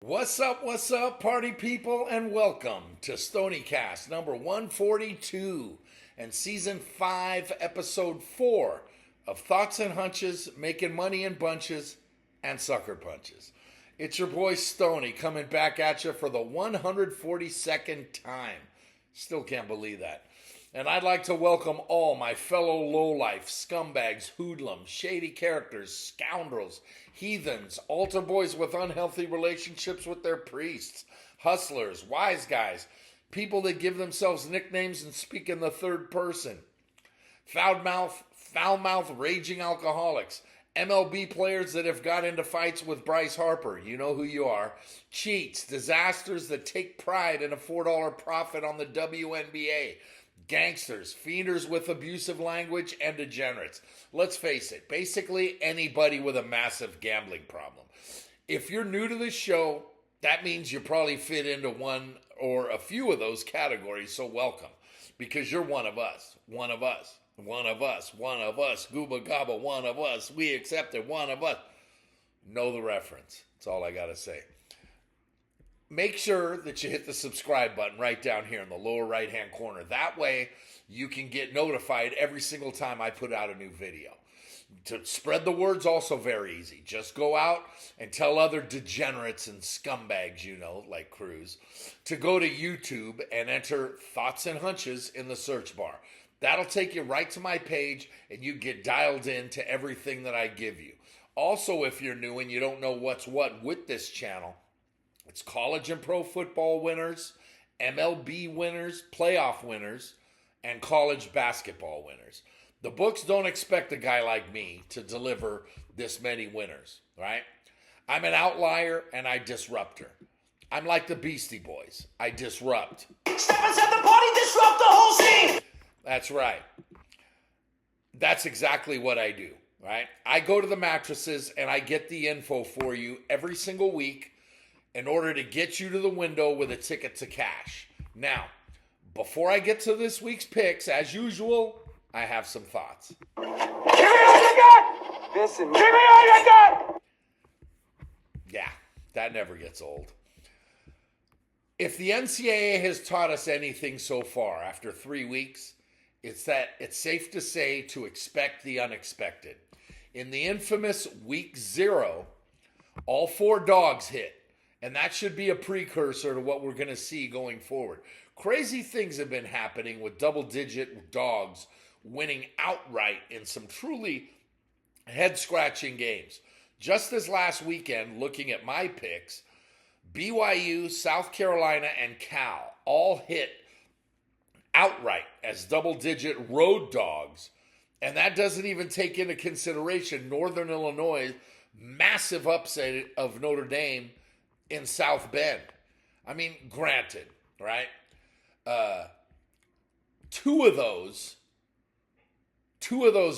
What's up, party people, and welcome to Stoniecast number 142 and season 5, episode 4 of Thoughts and Hunches, Making Money in Bunches and Sucker Punches. It's your boy Stony coming back at you for the 142nd time. Still can't believe that. And I'd like to welcome all my fellow lowlife, scumbags, hoodlums, shady characters, scoundrels, heathens, altar boys with unhealthy relationships with their priests, hustlers, wise guys, people that give themselves nicknames and speak in the third person, foul-mouthed, raging alcoholics, MLB players that have got into fights with Bryce Harper, you know who you are, cheats, disasters that take pride in a $4 profit on the WNBA, gangsters, fienders with abusive language, and degenerates. Let's face it, basically anybody with a massive gambling problem. If you're new to this show, that means you probably fit into one or a few of those categories, so welcome. Because you're one of us, one of us, one of us, one of us, gooba gaba, one of us, we accepted, one of us. Know the reference. That's all I gotta say. Make sure that you hit the subscribe button right down here in the lower right-hand corner. That way, you can get notified every single time I put out a new video. To spread the word's also very easy. Just go out and tell other degenerates and scumbags, you know, like Cruz, to go to YouTube and enter Thoughts and Hunches in the search bar. That'll take you right to my page, and you get dialed in to everything that I give you. Also, if you're new and you don't know what's what with this channel, it's college and pro football winners, MLB winners, playoff winners, and college basketball winners. The books don't expect a guy like me to deliver this many winners, right? I'm an outlier and I disrupt her. I'm like the Beastie Boys. I disrupt. Step inside the party, disrupt the whole scene! That's right. That's exactly what I do, right? I go to the mattresses and I get the info for you every single week in order to get you to the window with a ticket to cash. Now, before I get to this week's picks, as usual, I have some thoughts. Give me all you got! Listen, give me all you got! Yeah, that never gets old. If the NCAA has taught us anything so far after 3 weeks, it's that it's safe to say to expect the unexpected. In the infamous week 0, all 4 dogs hit. And that should be a precursor to what we're going to see going forward. Crazy things have been happening with double-digit dogs winning outright in some truly head-scratching games. Just this last weekend, looking at my picks, BYU, South Carolina, and Cal all hit outright as double-digit road dogs. And that doesn't even take into consideration Northern Illinois' massive upset of Notre Dame in South Bend. I mean, granted, right? Two of those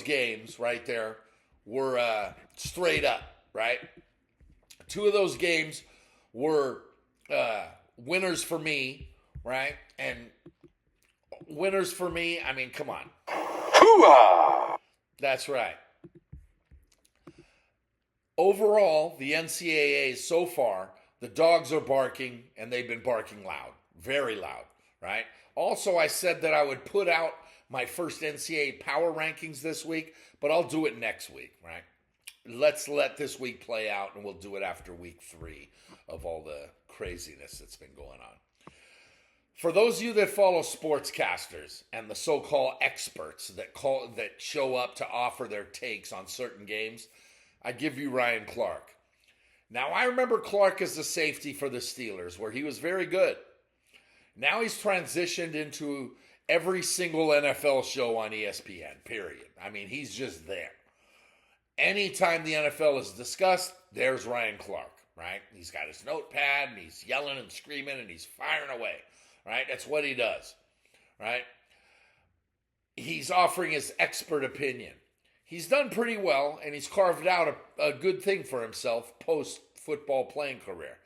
games right there were straight up, right? 2 of those games were winners for me, right? And winners for me, I mean, come on. Hoo-ah! That's right. Overall, the NCAA so far, the dogs are barking, and they've been barking loud, very loud, right? Also, I said that I would put out my first NCAA power rankings this week, but I'll do it next week, right? Let's let this week play out, and we'll do it after week 3 of all the craziness that's been going on. For those of you that follow sportscasters and the so-called experts that show up to offer their takes on certain games, I give you Ryan Clark. Now, I remember Clark as the safety for the Steelers, where he was very good. Now he's transitioned into every single NFL show on ESPN, period. I mean, he's just there. Anytime the NFL is discussed, there's Ryan Clark, right? He's got his notepad, and he's yelling and screaming, and he's firing away, right? That's what he does, right? He's offering his expert opinion. He's done pretty well, and he's carved out a good thing for himself post-football playing career.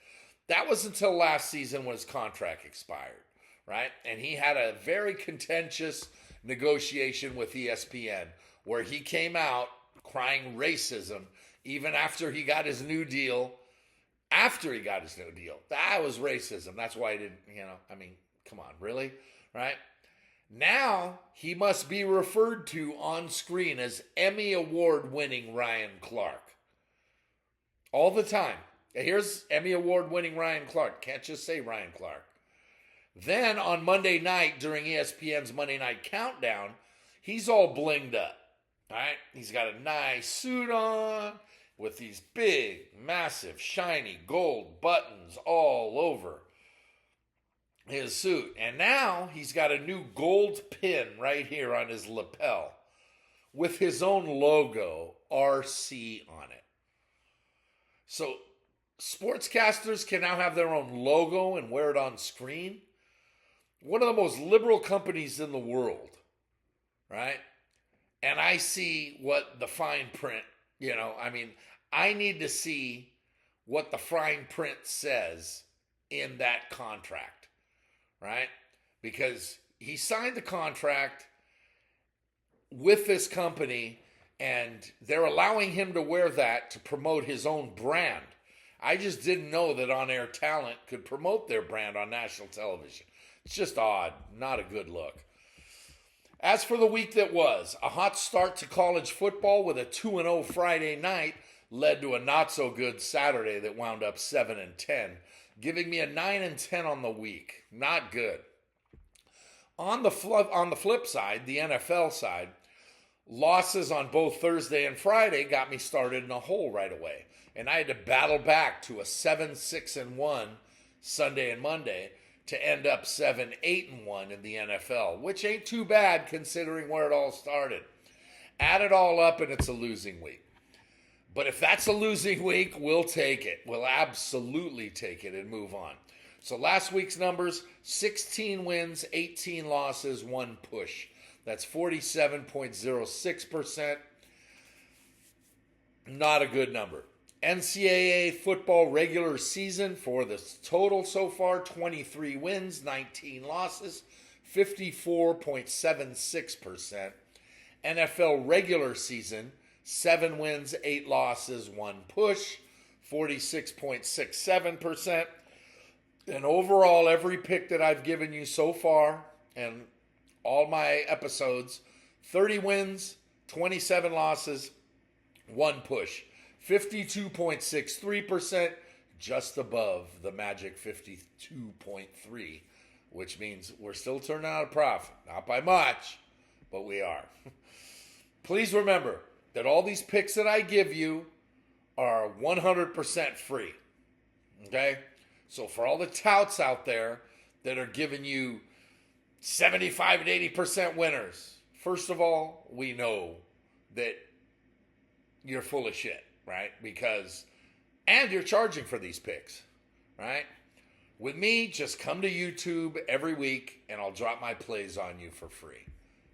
That was until last season when his contract expired, right? And he had a very contentious negotiation with ESPN where he came out crying racism even after he got his new deal after he got his new deal. That was racism. That's why he didn't, come on, really? Right? Now he must be referred to on screen as Emmy Award-winning Ryan Clark. All the time. Here's Emmy Award-winning Ryan Clark. Can't just say Ryan Clark. Then on Monday night during ESPN's Monday Night Countdown, he's all blinged up. All right? He's got a nice suit on with these big, massive, shiny gold buttons all over his suit. And now he's got a new gold pin right here on his lapel with his own logo, RC, on it. So sportscasters can now have their own logo and wear it on screen. One of the most liberal companies in the world, right? And I see what the fine print, I need to see what the fine print says in that contract, right? Because he signed the contract with this company and they're allowing him to wear that to promote his own brand. I just didn't know that on-air talent could promote their brand on national television. It's just odd, not a good look. As for the week that was, a hot start to college football with a 2-0 Friday night led to a not-so-good Saturday that wound up 7-10, giving me a 9-10 on the week. Not good. On the flip side, the NFL side, losses on both Thursday and Friday got me started in a hole right away. And I had to battle back to a 7-6-1 Sunday and Monday to end up 7-8-1 in the NFL, which ain't too bad considering where it all started. Add it all up and it's a losing week. But if that's a losing week, we'll take it. We'll absolutely take it and move on. So last week's numbers, 16 wins, 18 losses, 1 push. That's 47.06%. Not a good number. NCAA football regular season for the total so far, 23 wins, 19 losses, 54.76%. NFL regular season, 7 wins, 8 losses, 1 push, 46.67%. And overall, every pick that I've given you so far, and all my episodes, 30 wins, 27 losses, 1 push. 52.63%, just above the magic 52.3, which means we're still turning out a profit. Not by much, but we are. Please remember that all these picks that I give you are 100% free. Okay? So for all the touts out there that are giving you 75 and 80% winners, first of all, we know that you're full of shit. Right? And you're charging for these picks, right? With me, just come to YouTube every week and I'll drop my plays on you for free.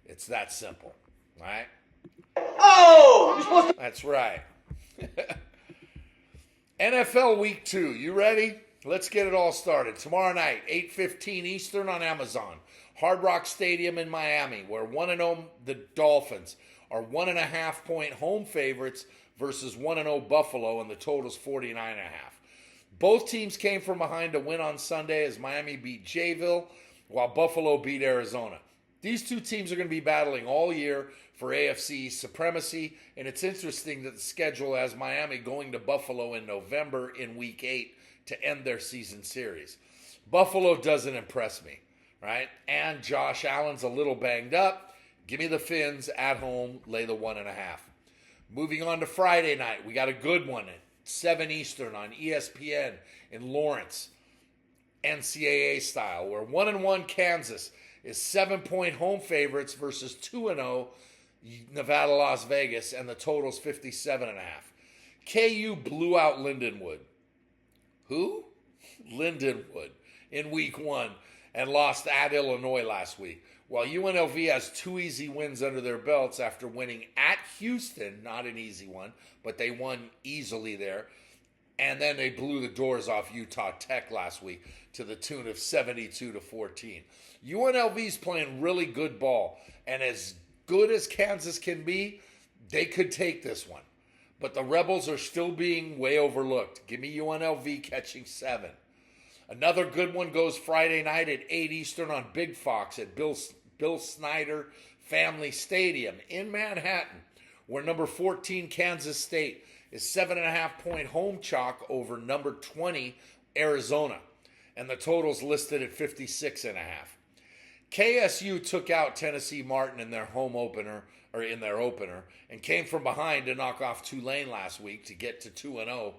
It's that simple, right? Oh! You're supposed to... That's right. NFL Week 2, you ready? Let's get it all started. Tomorrow night, 8:15 Eastern on Amazon. Hard Rock Stadium in Miami, where 1-0 the Dolphins are 1.5-point home favorites versus 1-0 Buffalo, and the total's 49.5. Both teams came from behind to win on Sunday as Miami beat Jayville, while Buffalo beat Arizona. These two teams are going to be battling all year for AFC supremacy, and it's interesting that the schedule has Miami going to Buffalo in November in Week 8 to end their season series. Buffalo doesn't impress me, right? And Josh Allen's a little banged up. Give me the Fins at home, lay the 1.5. Moving on to Friday night, we got a good one at 7 Eastern on ESPN in Lawrence, NCAA style, where 1-1 Kansas is 7-point home favorites versus 2-0 Nevada, Las Vegas, and the total's 57.5. KU blew out Lindenwood. Who? Lindenwood in week 1 and lost at Illinois last week. While UNLV has 2 easy wins under their belts after winning at Houston, not an easy one, but they won easily there. And then they blew the doors off Utah Tech last week to the tune of 72-14. UNLV's playing really good ball. And as good as Kansas can be, they could take this one. but the Rebels are still being way overlooked. Give me UNLV catching 7. Another good one goes Friday night at 8 Eastern on Big Fox at Bill Snyder Family Stadium in Manhattan, where number 14 Kansas State is 7.5-point home chalk over number 20 Arizona, and the total's listed at 56.5. KSU took out Tennessee Martin in their opener, and came from behind to knock off Tulane last week to get to 2-0,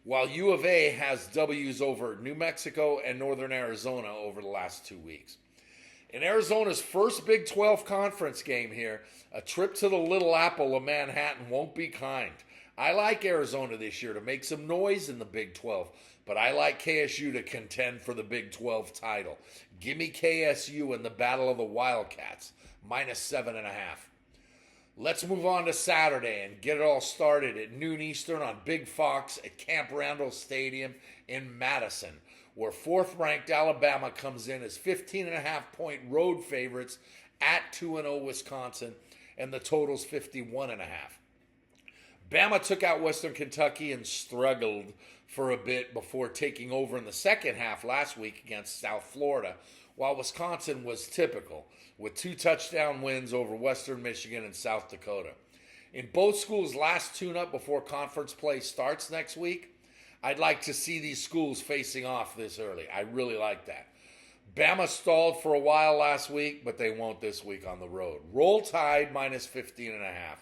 while U of A has W's over New Mexico and Northern Arizona over the last 2 weeks. In Arizona's first Big 12 conference game here, a trip to the Little Apple of Manhattan won't be kind. I like Arizona this year to make some noise in the Big 12, but I like KSU to contend for the Big 12 title. Give me KSU in the Battle of the Wildcats, -7.5. Let's move on to Saturday and get it all started at noon Eastern on Big Fox at Camp Randall Stadium in Madison, where 4th-ranked Alabama comes in as 15.5-point road favorites at 2-0 Wisconsin, and the total's 51.5. Bama took out Western Kentucky and struggled for a bit before taking over in the second half last week against South Florida, while Wisconsin was typical, with 2 touchdown wins over Western Michigan and South Dakota. In both schools' last tune-up before conference play starts next week, I'd like to see these schools facing off this early. I really like that. Bama stalled for a while last week, but they won't this week on the road. Roll Tide -15.5.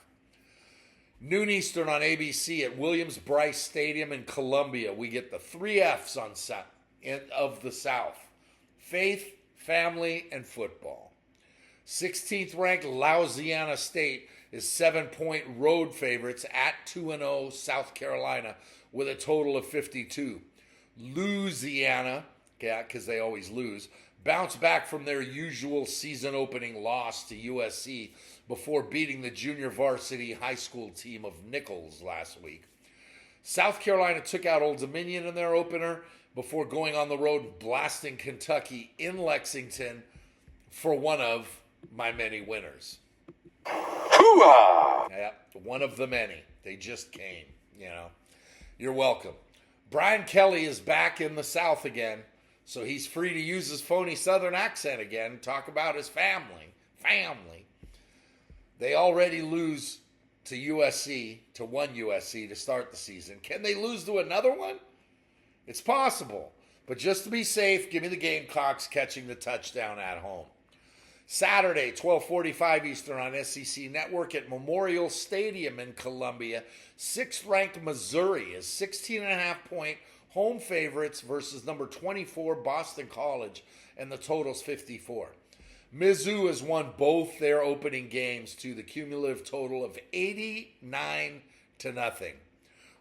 Noon Eastern on ABC at Williams-Brice Stadium in Columbia. We get the 3 F's of the South: faith, family, and football. 16th ranked Louisiana State is 7-point road favorites at 2-0 South Carolina with a total of 52. Louisiana, because they always lose, bounced back from their usual season opening loss to USC before beating the junior varsity high school team of Nichols last week. South Carolina took out Old Dominion in their opener before going on the road and blasting Kentucky in Lexington for one of my many winners. Hoo-ah! Yeah, one of the many. They just came, You're welcome. Brian Kelly is back in the South again, so he's free to use his phony Southern accent again and talk about his family. They already lose to USC, to one USC to start the season. Can they lose to another one? It's possible. But just to be safe, give me the Gamecocks catching the touchdown at home. Saturday, 12:45 Eastern on SEC Network at Memorial Stadium in Columbia, 6th-ranked Missouri is 16.5-point home favorites versus number 24 Boston College, and the total's 54. Mizzou has won both their opening games to the cumulative total of 89-0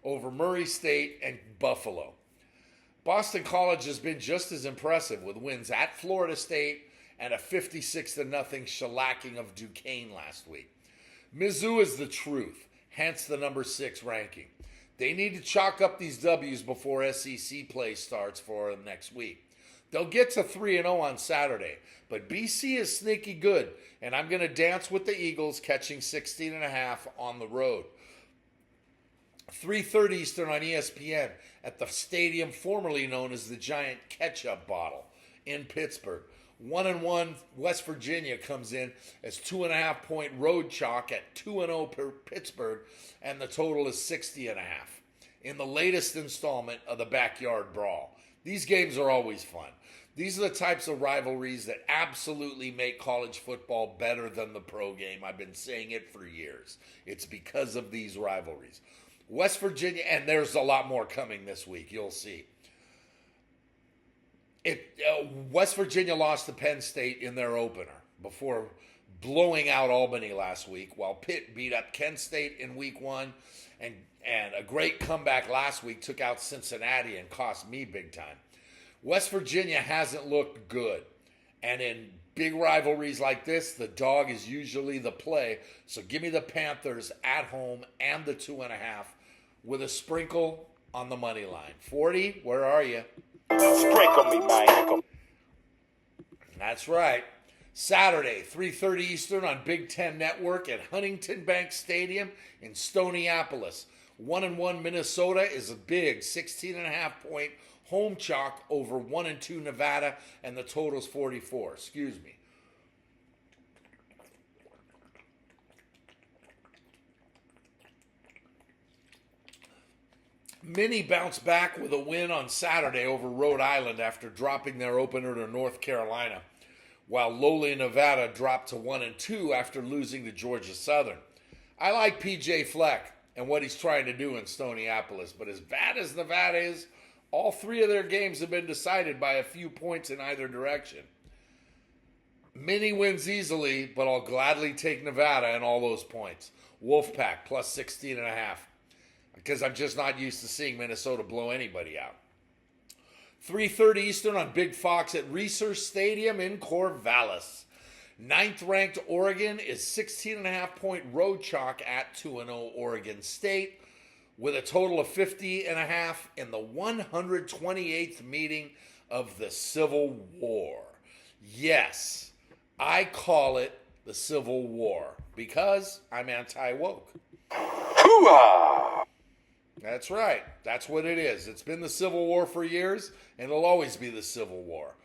over Murray State and Buffalo. Boston College has been just as impressive with wins at Florida State and a 56-0 shellacking of Duquesne last week. Mizzou is the truth, hence the number 6 ranking. They need to chalk up these W's before SEC play starts for them next week. They'll get to 3-0 on Saturday, but BC is sneaky good, and I'm going to dance with the Eagles catching 16.5 on the road. 3:30 Eastern on ESPN at the stadium formerly known as the Giant Ketchup Bottle in Pittsburgh. 1-1 West Virginia comes in as 2.5-point road chalk at 2-0 per Pittsburgh, and the total is 60.5 in the latest installment of the Backyard Brawl. These games are always fun. These are the types of rivalries that absolutely make college football better than the pro game. I've been saying it for years. It's because of these rivalries. West Virginia, and there's a lot more coming this week, you'll see. West Virginia lost to Penn State in their opener before blowing out Albany last week, while Pitt beat up Kent State in week 1, and a great comeback last week took out Cincinnati and cost me big time. West Virginia hasn't looked good, and in big rivalries like this, the dog is usually the play, so give me the Panthers at home and the 2.5 with a sprinkle on the money line. 40, where are you? Sprinkle me, man. That's right. Saturday, 3:30 Eastern on Big Ten Network at Huntington Bank Stadium in Stoneyappolis. 1-1 Minnesota is a big 16.5-point home chalk over 1-2 Nevada, and the total's 44. Excuse me. Mini bounced back with a win on Saturday over Rhode Island after dropping their opener to North Carolina, while lowly Nevada dropped to 1-2 after losing to Georgia Southern. I like PJ Fleck and what he's trying to do in Stoniapolis, but as bad as Nevada is, all three of their games have been decided by a few points in either direction. Mini wins easily, but I'll gladly take Nevada and all those points. Wolfpack plus 16.5. Because I'm just not used to seeing Minnesota blow anybody out. 3:30 Eastern on Big Fox at Research Stadium in Corvallis. 9th-ranked Oregon is 16.5-point road chalk at 2-0 Oregon State, with a total of 50.5 in the 128th meeting of the Civil War. Yes, I call it the Civil War because I'm anti-woke. Hoo-ah! That's right. That's what it is. It's been the Civil War for years, and it'll always be the Civil War.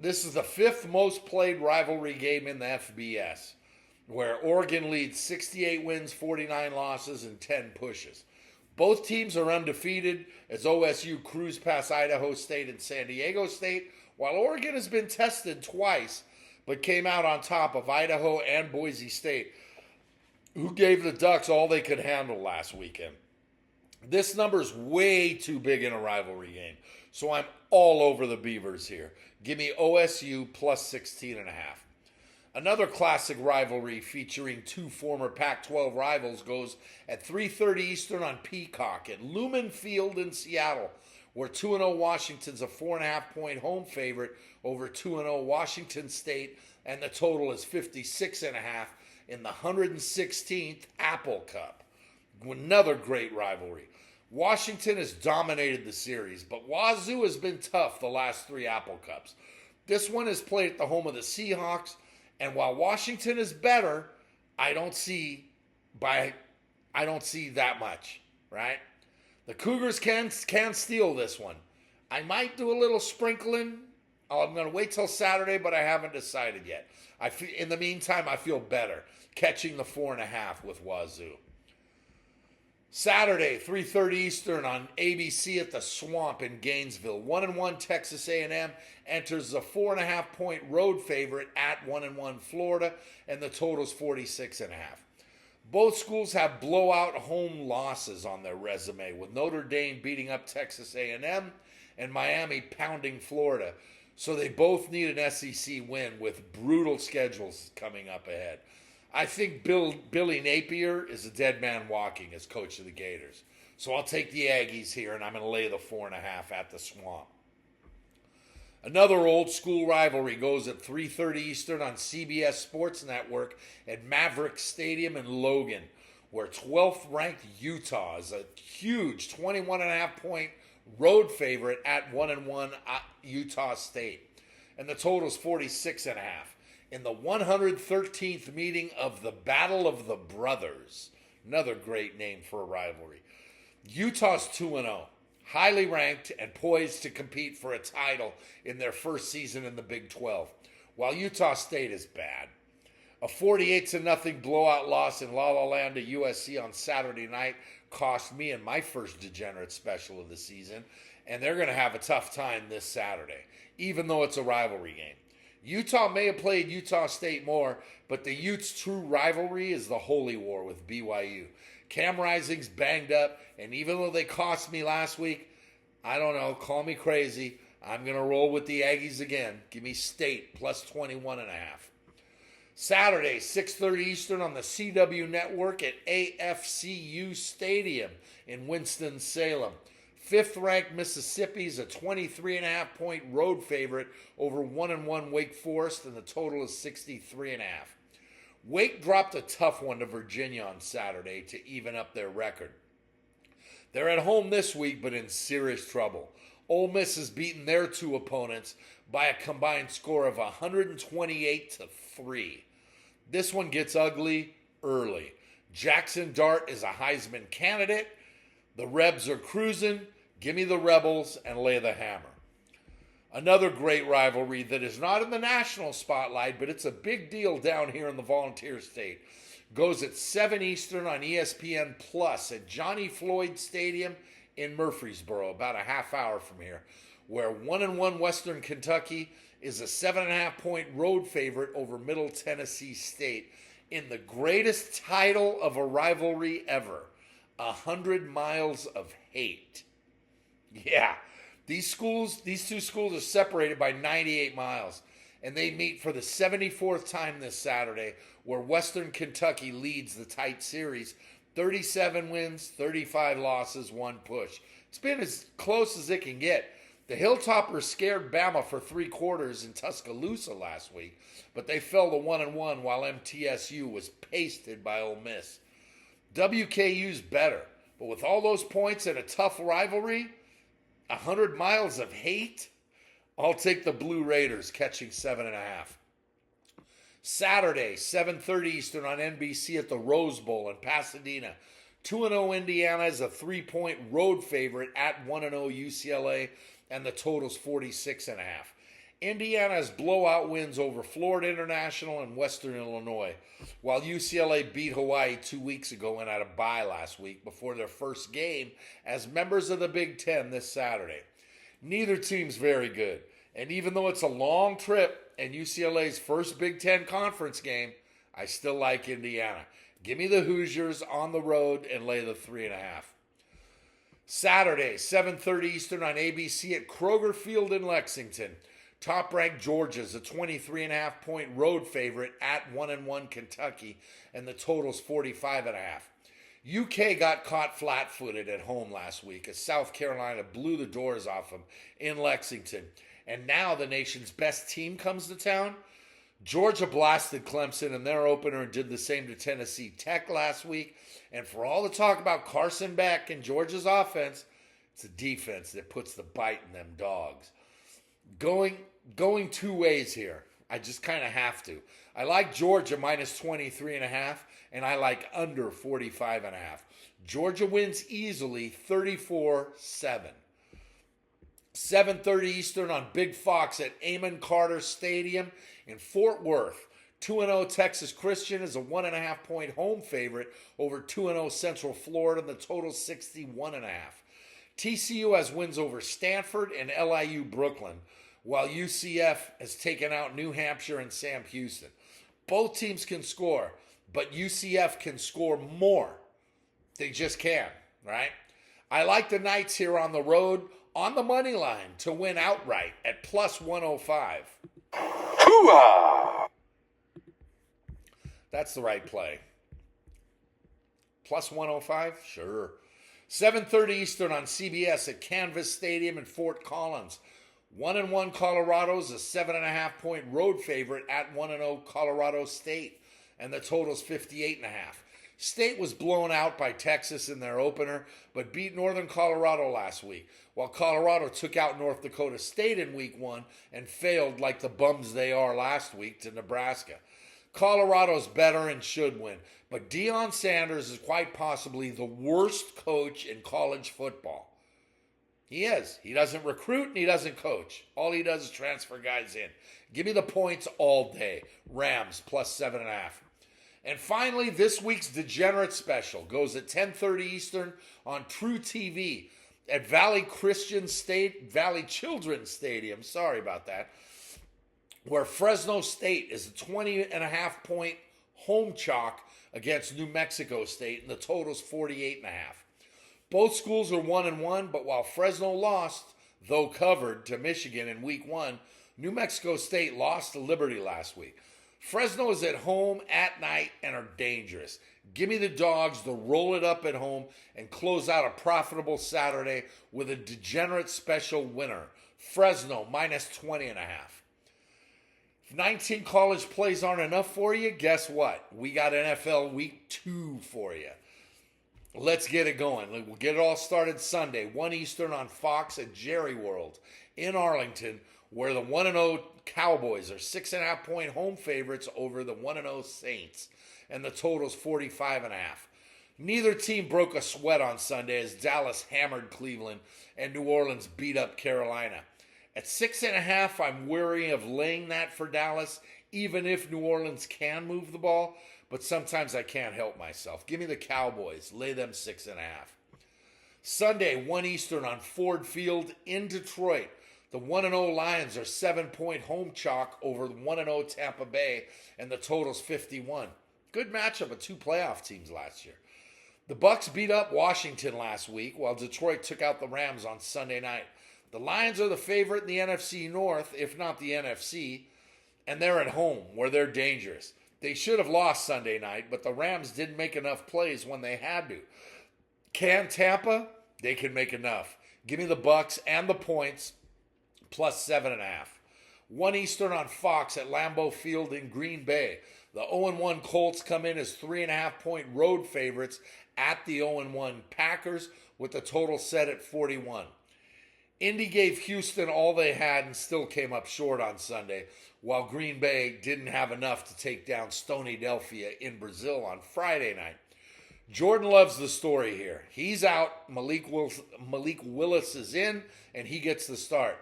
This is the 5th most played rivalry game in the FBS, where Oregon leads 68 wins, 49 losses, and 10 pushes. Both teams are undefeated as OSU cruised past Idaho State and San Diego State, while Oregon has been tested twice, but came out on top of Idaho and Boise State, who gave the Ducks all they could handle last weekend. This number's way too big in a rivalry game, so I'm all over the Beavers here. Give me OSU plus 16.5. Another classic rivalry featuring two former Pac-12 rivals goes at 3:30 Eastern on Peacock at Lumen Field in Seattle, where 2-0 Washington's a 4.5-point home favorite over 2-0 Washington State, and the total is 56.5 in the 116th Apple Cup. Another great rivalry. Washington has dominated the series, but Wazoo has been tough the last 3 Apple Cups. This one is played at the home of the Seahawks, and while Washington is better, I don't see that much, right? The Cougars can steal this one. I might do a little sprinkling. I'm going to wait till Saturday, but I haven't decided yet. In the meantime, I feel better catching the 4.5 with Wazoo. Saturday, 3:30 Eastern on ABC at the Swamp in Gainesville. 1-1 Texas A&M enters a 4.5-point road favorite at 1-1 Florida, and the total's 46.5. Both schools have blowout home losses on their resume, with Notre Dame beating up Texas A&M and Miami pounding Florida. So they both need an SEC win with brutal schedules coming up ahead. I think Billy Napier is a dead man walking as coach of the Gators. So I'll take the Aggies here, and I'm going to lay the 4.5 at the Swamp. Another old school rivalry goes at 3:30 Eastern on CBS Sports Network at Maverick Stadium in Logan, where 12th ranked Utah is a huge 21.5-point road favorite at 1-1 Utah State. And the total is 46.5. In the 113th meeting of the Battle of the Brothers. Another great name for a rivalry. Utah's 2-0, highly ranked and poised to compete for a title in their first season in the Big 12, while Utah State is bad. A 48-0 blowout loss in La La Land to USC on Saturday night cost me and my first degenerate special of the season, and they're going to have a tough time this Saturday, even though it's a rivalry game. Utah may have played Utah State more, but the Utes' true rivalry is the Holy War with BYU. Cam Rising's banged up, and even though they cost me last week, I don't know, call me crazy, I'm going to roll with the Aggies again. Give me State plus 21.5. Saturday, 6:30 Eastern on the CW Network at AFCU Stadium in Winston-Salem. 5th-ranked Mississippi's a 23.5-point road favorite over 1-1 Wake Forest, and the total is 63.5. Wake dropped a tough one to Virginia on Saturday to even up their record. They're at home this week, but in serious trouble. Ole Miss has beaten their 2 opponents by a combined score of 128-3. This one gets ugly early. Jackson Dart is a Heisman candidate, The Rebs are cruising. Give me the Rebels and lay the hammer. Another great rivalry that is not in the national spotlight, but it's a big deal down here in the Volunteer State, goes at 7 Eastern on ESPN Plus at Johnny Floyd Stadium in Murfreesboro, about a half hour from here, where 1-1 Western Kentucky is a 7.5-point road favorite over Middle Tennessee State in the greatest title of a rivalry ever, 100 Miles of Hate. Yeah, these two schools are separated by 98 miles, and they meet for the 74th time this Saturday, where Western Kentucky leads the tight series, 37 wins, 35 losses, 1 push. It's been as close as it can get. The Hilltoppers scared Bama for 3 quarters in Tuscaloosa last week, but they fell to 1-1 while MTSU was pasted by Ole Miss. WKU's better, but with all those points and a tough rivalry, 100 miles of hate, I'll take the Blue Raiders catching 7.5. Saturday, 7:30 Eastern on NBC at the Rose Bowl in Pasadena. 2-0 Indiana is a 3-point road favorite at 1-0 UCLA, and the total's 46.5. Indiana has blowout wins over Florida International and Western Illinois, while UCLA beat Hawaii 2 weeks ago and had a bye last week before their first game as members of the Big Ten this Saturday. Neither team's very good, and even though it's a long trip and UCLA's first Big Ten conference game, I still like Indiana. Give me the Hoosiers on the road and lay the 3.5. Saturday, 7:30 Eastern on ABC at Kroger Field in Lexington. Top-ranked Georgia's a 23.5-point road favorite at 1-1 Kentucky, and the total's 45.5. UK got caught flat-footed at home last week as South Carolina blew the doors off them in Lexington. And now the nation's best team comes to town. Georgia blasted Clemson in their opener and did the same to Tennessee Tech last week. And for all the talk about Carson Beck and Georgia's offense, it's a defense that puts the bite in them dogs. Going 2 ways here. I just kind of have to. I like Georgia minus 23.5, and I like under 45.5. Georgia wins easily 34-7. 7:30 Eastern on Big Fox at Amon Carter Stadium in Fort Worth. 2-0 Texas Christian is a 1.5-point home favorite over 2-0 Central Florida, and the total 61.5. TCU has wins over Stanford and LIU Brooklyn, while UCF has taken out New Hampshire and Sam Houston. Both teams can score, but UCF can score more. They just can, right? I like the Knights here on the road on the money line to win outright at plus 105. Hoo-ah! That's the right play. Plus 105? Sure. 7:30 Eastern on CBS at Canvas Stadium in Fort Collins. 1-1 Colorado's a 7.5-point road favorite at 1-0 Colorado State, and the total's 58.5. State was blown out by Texas in their opener, but beat Northern Colorado last week, while Colorado took out North Dakota State in week 1 and failed like the bums they are last week to Nebraska. Colorado's better and should win, but Deion Sanders is quite possibly the worst coach in college football. He is. He doesn't recruit and he doesn't coach. All he does is transfer guys in. Give me the points all day. Rams plus 7.5. And finally, this week's Degenerate Special goes at 10:30 Eastern on True TV at Valley Children's Stadium. Sorry about that. Where Fresno State is a 20.5-point home chalk against New Mexico State, and the total's 48.5. Both schools are 1-1, but while Fresno lost, though covered, to Michigan in week 1, New Mexico State lost to Liberty last week. Fresno is at home at night and are dangerous. Give me the Dogs to roll it up at home and close out a profitable Saturday with a Degenerate Special winner. Fresno minus 20.5. If 19 college plays aren't enough for you, guess what? We got NFL Week 2 for you. Let's get it going. We'll get it all started Sunday, 1 Eastern on Fox at Jerry World in Arlington, where the 1-0 Cowboys are 6.5-point home favorites over the 1-0 Saints, and the total's 45.5. Neither team broke a sweat on Sunday as Dallas hammered Cleveland and New Orleans beat up Carolina. At 6.5, I'm wary of laying that for Dallas, even if New Orleans can move the ball, but sometimes I can't help myself. Give me the Cowboys. Lay them 6.5. Sunday, 1 Eastern on Ford Field in Detroit. The 1-0 Lions are 7-point home chalk over the 1-0 Tampa Bay, and the total's 51. Good matchup of two playoff teams last year. The Bucs beat up Washington last week, while Detroit took out the Rams on Sunday night. The Lions are the favorite in the NFC North, if not the NFC, and they're at home, where they're dangerous. They should have lost Sunday night, but the Rams didn't make enough plays when they had to. Can Tampa? They can make enough. Give me the Bucs and the points, plus 7.5. 1 Eastern on Fox at Lambeau Field in Green Bay. The 0-1 Colts come in as 3.5-point road favorites at the 0-1 Packers, with the total set at 41. Indy gave Houston all they had and still came up short on Sunday, while Green Bay didn't have enough to take down Stoniecast in Brazil on Friday night. Jordan loves the story here. He's out, Malik Willis is in, and he gets the start.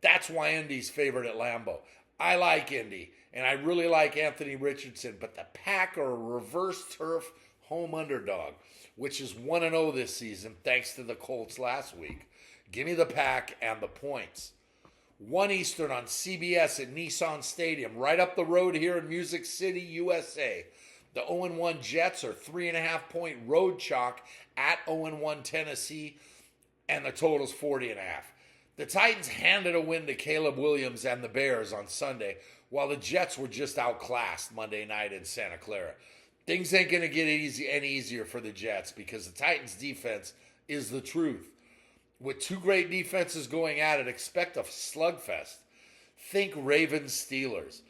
That's why Indy's favored at Lambeau. I like Indy, and I really like Anthony Richardson, but the Pack are a reverse turf home underdog, which is 1-0 this season thanks to the Colts last week. Give me the Pack and the points. 1 Eastern on CBS at Nissan Stadium, right up the road here in Music City, USA. The 0-1 Jets are 3.5-point road chalk at 0-1 Tennessee, and the total's 40.5. The Titans handed a win to Caleb Williams and the Bears on Sunday, while the Jets were just outclassed Monday night in Santa Clara. Things ain't going to get any easier for the Jets because the Titans' defense is the truth. With two great defenses going at it, expect a slugfest. Think Ravens-Steelers.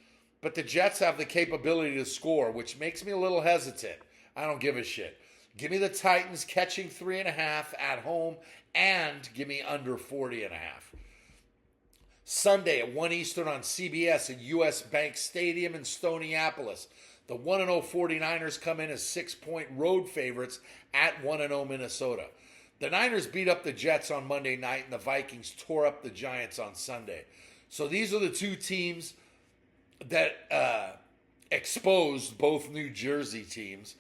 But the Jets have the capability to score, which makes me a little hesitant. I don't give a shit. Give me the Titans catching 3.5 at home, and give me under 40.5. Sunday at 1 Eastern on CBS at US Bank Stadium in Stoniecast. The 1-0 49ers come in as 6-point road favorites at 1-0 Minnesota. The Niners beat up the Jets on Monday night, and the Vikings tore up the Giants on Sunday. So these are the two teams that exposed both New Jersey teams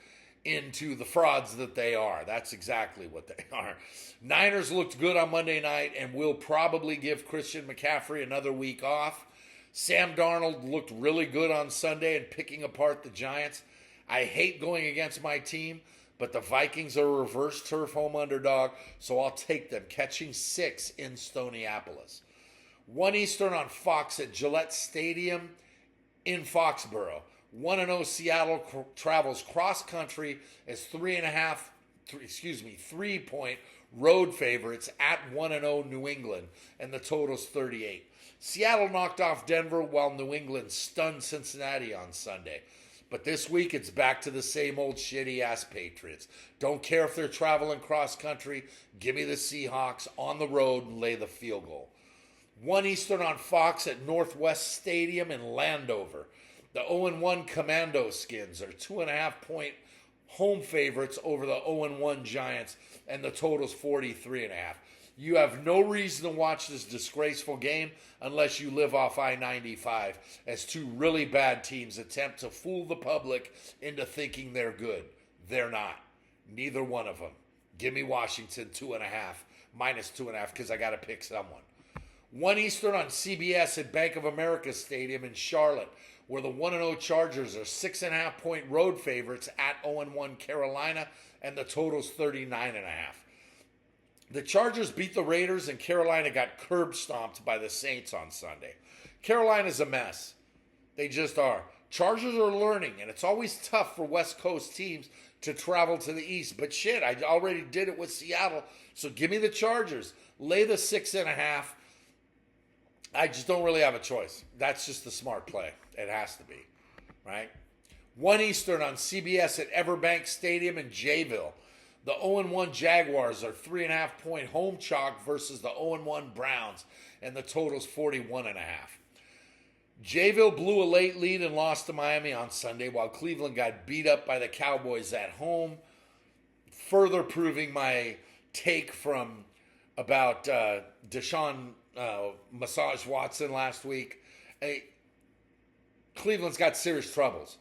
into the frauds that they are. That's exactly what they are. Niners looked good on Monday night and will probably give Christian McCaffrey another week off. Sam Darnold looked really good on Sunday and picking apart the Giants. I hate going against my team, but the Vikings are a reverse turf home underdog, so I'll take them, catching 6 in Stoniecast. 1 Eastern on Fox at Gillette Stadium in Foxborough. 1-0 Seattle travels cross-country as 3-point road favorites at 1-0 New England, and the total's 38. Seattle knocked off Denver while New England stunned Cincinnati on Sunday. But this week, it's back to the same old shitty-ass Patriots. Don't care if they're traveling cross-country. Give me the Seahawks on the road and lay the field goal. 1 Eastern on Fox at Northwest Stadium in Landover. The 0-1 Commando Skins are 2.5-point home favorites over the 0-1 Giants, and the total's 43.5. You have no reason to watch this disgraceful game unless you live off I-95, as two really bad teams attempt to fool the public into thinking they're good. They're not. Neither one of them. Give me Washington 2.5, minus 2.5, because I got to pick someone. 1 Eastern on CBS at Bank of America Stadium in Charlotte, where the 1-0 Chargers are 6.5-point road favorites at 0-1 Carolina, and the total's 39.5. The Chargers beat the Raiders, and Carolina got curb stomped by the Saints on Sunday. Carolina's a mess. They just are. Chargers are learning, and it's always tough for West Coast teams to travel to the East. But shit, I already did it with Seattle, so give me the Chargers. Lay the 6.5. I just don't really have a choice. That's just the smart play. It has to be, right? 1 Eastern on CBS at Everbank Stadium in Jayville. The 0-1 Jaguars are 3.5-point home chalk versus the 0-1 Browns, and the total's 41.5. Jayville blew a late lead and lost to Miami on Sunday, while Cleveland got beat up by the Cowboys at home. further proving my take from about Deshaun Massage Watson last week. Cleveland's got serious troubles.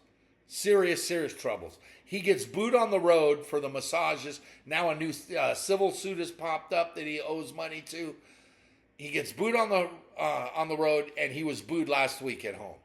Serious troubles. He gets booed on the road for the massages. Now a new civil suit has popped up that he owes money to. He gets booed on the road, and he was booed last week at home.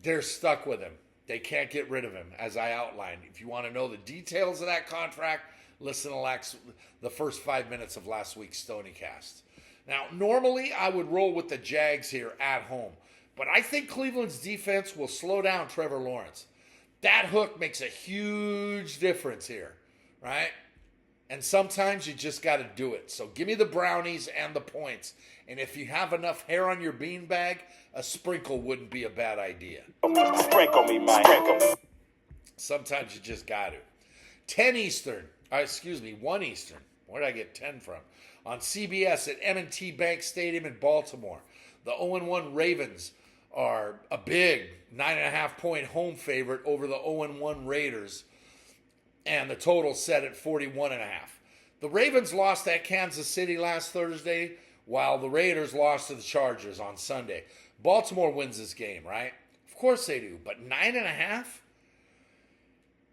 They're stuck with him. They can't get rid of him, as I outlined. If you want to know the details of that contract, listen to the first 5 minutes of last week's Stoniecast. Now, normally I would roll with the Jags here at home, but I think Cleveland's defense will slow down Trevor Lawrence. That hook makes a huge difference here, right? And sometimes you just got to do it. So give me the brownies and the points. And if you have enough hair on your beanbag, a sprinkle wouldn't be a bad idea. Sprinkle me, man. Sprinkle me. Sometimes you just got to. 1 Eastern. Where did I get 10 from? On CBS at M&T Bank Stadium in Baltimore. The 0-1 Ravens are a big 9.5-point home favorite over the 0-1 Raiders. And the total set at 41.5. The Ravens lost at Kansas City last Thursday, while the Raiders lost to the Chargers on Sunday. Baltimore wins this game, right? Of course they do. But 9.5?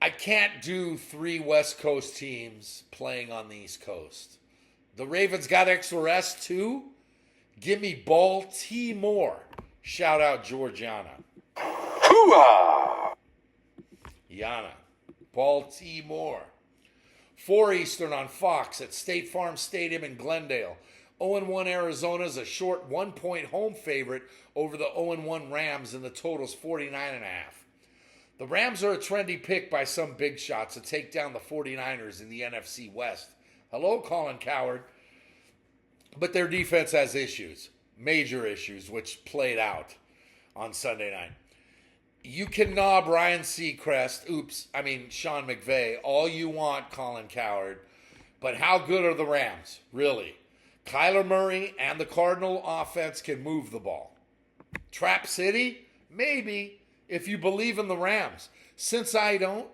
I can't do 3 West Coast teams playing on the East Coast. The Ravens got extra rest too? Give me Baltimore. Shout out Georgiana. Hoo-ah! Yana. Baltimore. 4 Eastern on Fox at State Farm Stadium in Glendale. 0-1 Arizona is a short 1-point home favorite over the 0-1 Rams, and the total's 49.5. The Rams are a trendy pick by some big shots to take down the 49ers in the NFC West. Hello, Colin Cowherd. But their defense has issues, major issues, which played out on Sunday night. You can knob Ryan Seacrest, Sean McVay, all you want, Colin Cowherd. But how good are the Rams, really? Kyler Murray and the Cardinal offense can move the ball. Trap City? Maybe, if you believe in the Rams. Since I don't,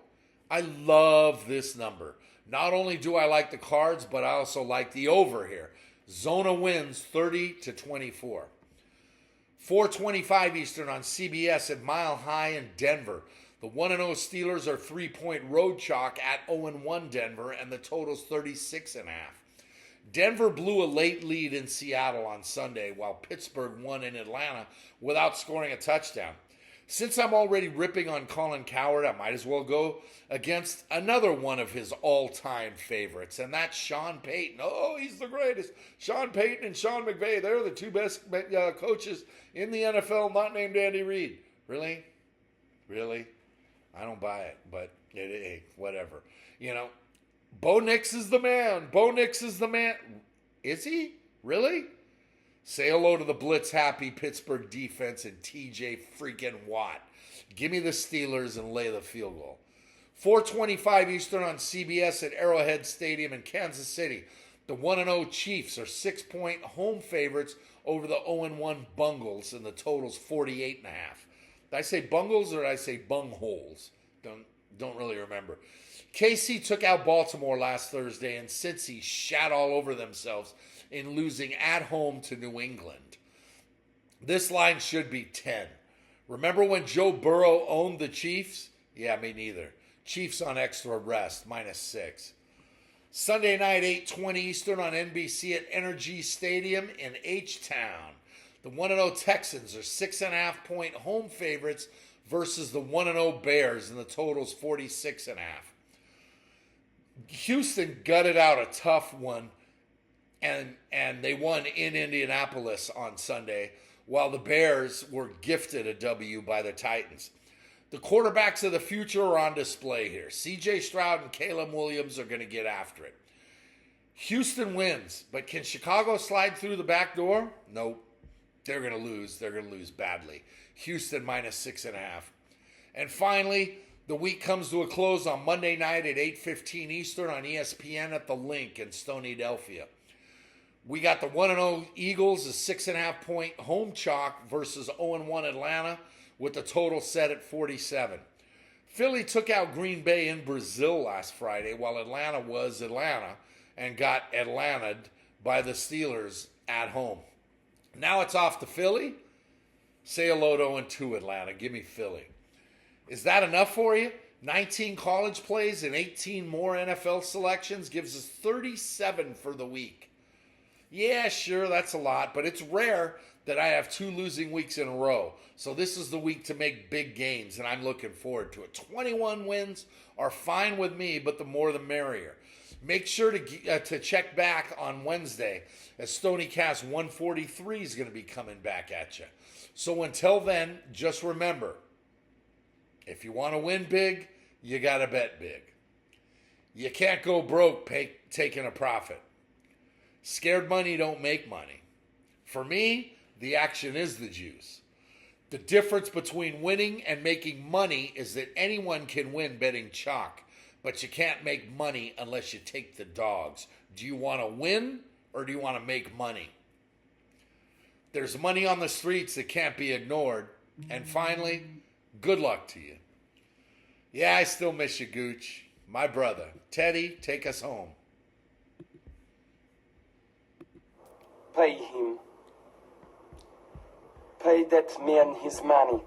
I love this number. Not only do I like the Cards, but I also like the over here. Zona wins 30-24. 4:25 Eastern on CBS at Mile High in Denver. The 1-0 Steelers are 3-point road chalk at 0-1 Denver, and the total's 36.5. Denver blew a late lead in Seattle on Sunday, while Pittsburgh won in Atlanta without scoring a touchdown. Since I'm already ripping on Colin Cowherd, I might as well go against another one of his all-time favorites, and that's Sean Payton. Oh, he's the greatest. Sean Payton and Sean McVay, they're the two best coaches in the NFL, not named Andy Reid. Really? I don't buy it, but hey, whatever. Bo Nix is the man. Is he? Really? Say hello to the blitz-happy Pittsburgh defense and TJ freaking Watt. Give me the Steelers and lay the field goal. 4:25 Eastern on CBS at Arrowhead Stadium in Kansas City. The 1-0 Chiefs are 6-point home favorites over the 0-1 Bungles, and the total's 48.5. Did I say Bungles or did I say Bungholes? Don't really remember. KC took out Baltimore last Thursday, and Cincy shat all over themselves in losing at home to New England. This line should be 10. Remember when Joe Burrow owned the Chiefs? Yeah, me neither. Chiefs on extra rest, -6. Sunday night, 8:20 Eastern on NBC at Energy Stadium in H-Town. The 1-0 Texans are 6.5-point home favorites versus the 1-0 Bears, and the total's 46.5. Houston gutted out a tough one, and they won in Indianapolis on Sunday, while the Bears were gifted a W by the Titans. The quarterbacks of the future are on display here. C.J. Stroud and Caleb Williams are going to get after it. Houston wins, but can Chicago slide through the back door? Nope. They're going to lose. They're going to lose badly. Houston -6.5. And finally, the week comes to a close on Monday night at 8:15 Eastern on ESPN at the Link in Stoniadelphia. We got the 1-0 Eagles, a 6.5-point home chalk versus 0-1 Atlanta, with the total set at 47. Philly took out Green Bay in Brazil last Friday, while Atlanta was Atlanta and got Atlanted by the Steelers at home. Now it's off to Philly. Say hello to Atlanta. Give me Philly. Is that enough for you? 19 college plays and 18 more NFL selections gives us 37 for the week. Yeah, sure, that's a lot, but it's rare that I have 2 losing weeks in a row. So this is the week to make big gains, and I'm looking forward to it. 21 wins are fine with me, but the more the merrier. Make sure to check back on Wednesday, as Stoniecast 143 is going to be coming back at you. So until then, just remember, if you want to win big, you got to bet big. You can't go broke taking a profit. Scared money don't make money. For me, the action is the juice. The difference between winning and making money is that anyone can win betting chalk, but you can't make money unless you take the dogs. Do you want to win or do you want to make money? There's money on the streets that can't be ignored. And finally, good luck to you. Yeah, I still miss you, Gooch. My brother. Teddy, take us home. Pay him. Pay that man his money.